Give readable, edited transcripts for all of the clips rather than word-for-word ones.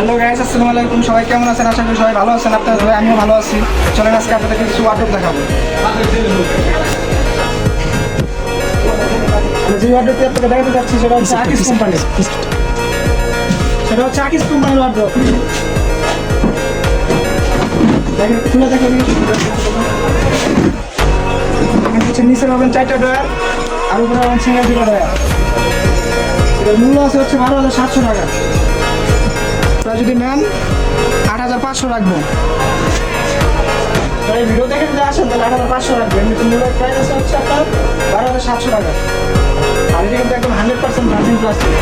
Hello guys, আসসালামু আলাইকুম। সবাই কেমন আছেন? আশা করি সবাই ভালো আছেন। আপনাদের ভাই আমিও ভালো আছি। চলেন আজকে আপনাদেরকে কিছু ওয়ার্ডরোব দেখাবো। যে ওয়ার্ডরোবটি আপনাকে দেখাতে যাচ্ছি সেটা হচ্ছে আকিস কোম্পানির। সেটা হচ্ছে আকিস কোম্পানির ওয়ার্ডরোব। দেখেন, খুলে দেখেন। এখানে হচ্ছে নিচে পাবেন 4টা ডয়ার, আর উপরে পাবেন সিঙ্গেল 2টা ডয়ার। এটার মূল্য আছে হচ্ছে 12,700 টাকা। আপনারা যদি নেন 8,500 রাখবো। এই ভিডিও দেখে যদি আসেন তাহলে 8,500 রাখবেন। কিন্তু মূল্যের প্রাইস আছে হচ্ছে আপনার 12,700 টাকা। আর এটা কিন্তু একদম 100% ভার্জিন প্লাস্টিক,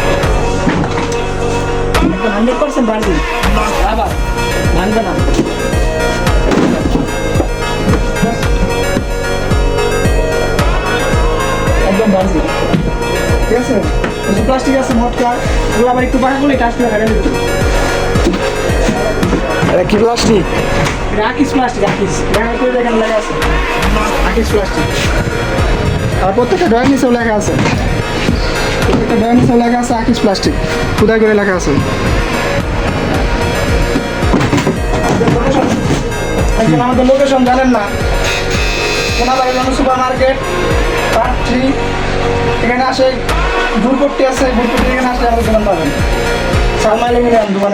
একদম 100% ভার্জিন, আবার ভাঙবে না। একদম ভার্জিন, ঠিক আছে। কিছু প্লাস্টিক আছে মটকা, ওগুলো আবার একটু পাকা করলে টাচ করে ফেলে দেবে। এটা কি প্লাস্টিক? এটা আকিস প্লাস্টিক। আকিস দেখা করে দেখেন লেখা আছে আকিস প্লাস্টিক। আর প্রত্যেকটা ড্রয়িং নিচেও লেখা আছে, প্রত্যেকটা ড্রয়িং নিচেও লেখা আছে আকিস প্লাস্টিক, খোদাই করে লেখা আছে। আমাদের লোকেশন জানেন না? কোনাবাড়ি সুপার মার্কেট পার্ট 3, এখানে আসে ভুলপট্টি আছে, ভুলপট্টি এখানে আসলে আমাদের দোকান পাবেন। সালমা অ্যালুমিনিয়াম দোকান।